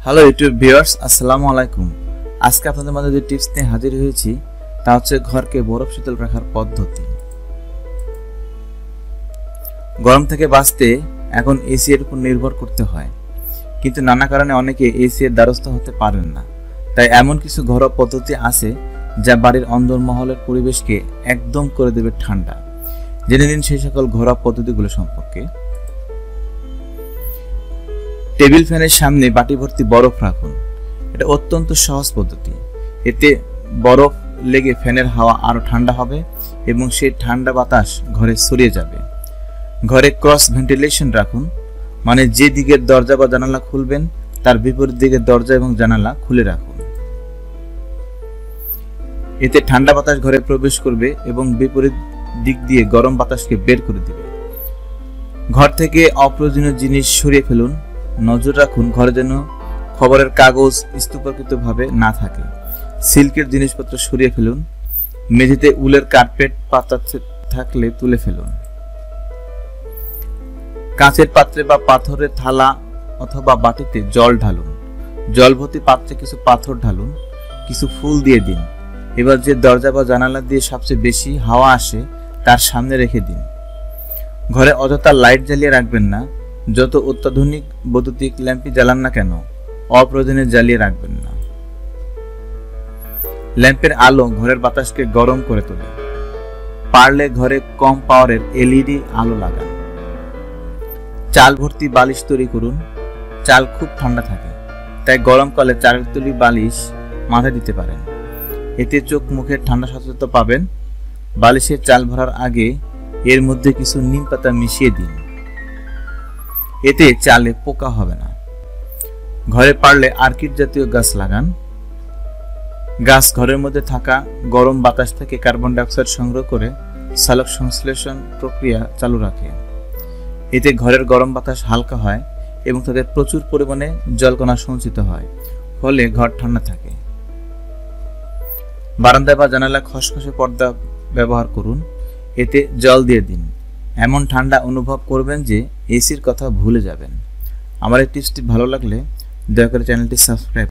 Hello YouTube viewers, আসসালামু আলাইকুম। আজকে আপনাদের মাঝে যে টিপস নিয়ে হাজির হয়েছি তা হচ্ছে ঘরকে বরফ শীতল রাখার পদ্ধতি। গরম থেকে বাঁচতে এখন এসি এর উপর নির্ভর করতে হয়, কিন্তু নানা কারণে অনেকে এসি এর দ্বারস্থ হতে পারেন না। তাই এমন কিছু ঘরোয়া পদ্ধতি আছে যা বাড়ির অন্দরমহলের পরিবেশকে একদম করে দেবে ঠান্ডা। জেনে নিন সেই সকল ঘরোয়া পদ্ধতিগুলো সম্পর্কে। টেবিল ফ্যানের সামনে বাটি ভর্তি বরফ রাখুন। এটা অত্যন্ত সহজ পদ্ধতি। এতে বরফ লেগে ফ্যানের হাওয়া আরো ঠান্ডা হবে এবং সেই ঠান্ডা বাতাস ঘরে ছড়িয়ে যাবে। ঘরে ক্রস ভেন্টিলেশন রাখুন, মানে যে দিকের দরজা বা জানালা খুলবেন তার বিপরীত দিকের দরজা এবং জানালা খুলে রাখুন। এতে ঠান্ডা বাতাস ঘরে প্রবেশ করবে এবং বিপরীত দিক দিয়ে গরম বাতাসকে বের করে দিবে। ঘর থেকে অপ্রয়োজনীয় জিনিস সরিয়ে ফেলুন। নজর রাখুন ঘরে যেন খবরের কাগজ স্তূপাকৃতভাবে না থাকে। সিল্কের জিনিসপত্র সরিয়ে ফেলুন। মেঝেতে উলের কার্পেট পাতা থাকলে তুলে ফেলুন। কাঁচের পাত্রে বা পাথরের থালা অথবা বাটিতে জল ঢালুন। জল ভর্তি পাত্রে কিছু পাথর ঢালুন, কিছু ফুল দিয়ে দিন। এবার যে দরজা বা জানালা দিয়ে সবচেয়ে বেশি হাওয়া আসে তার সামনে রেখে দিন। ঘরে অযথা লাইট জ্বালিয়ে রাখবেন না। যত অত্যাধুনিক বৈদ্যুতিক ল্যাম্পই জ্বালান না কেন, অপ্রয়োজনে জ্বালিয়ে রাখবেন না। ল্যাম্পের আলো ঘরের বাতাসকে গরম করে তোলে। পারলে ঘরে কম পাওয়ারের এলইডি আলো লাগান। চাল ভর্তি বালিশ তৈরি করুন। চাল খুব ঠান্ডা থাকে, তাই গরমকালে চালের তৈরি বালিশ মাথায় দিতে পারেন। এতে চোখ মুখের ঠান্ডা সচেতনতা পাবেন। বালিশের চাল ভরার আগে এর মধ্যে কিছু নিম পাতা মিশিয়ে দিন। এতে চালে পোকা হবে না। ঘরে পারলে অর্কিড জাতীয় গাছ লাগান। গাছ ঘরের মধ্যে থাকা গরম বাতাস থেকে কার্বন ডাইঅক্সাইড সংগ্রহ করে সালোক সংশ্লেষণ প্রক্রিয়া চালু রাখে। এতে ঘরের গরম বাতাস হালকা হয় এবং তাতে প্রচুর পরিমাণে জলকণা সঞ্চিত হয়, ফলে ঘর ঠান্ডা থাকে। বারান্দা বা জানালা খসখসে পর্দা ব্যবহার করুন। এতে জল দিয়ে দিন। এমন ঠান্ডা অনুভব করবেন যে এসির কথা ভুলে যাবেন। আমার এই টিপসটি ভালো লাগলে দয়া করে চ্যানেলটি সাবস্ক্রাইব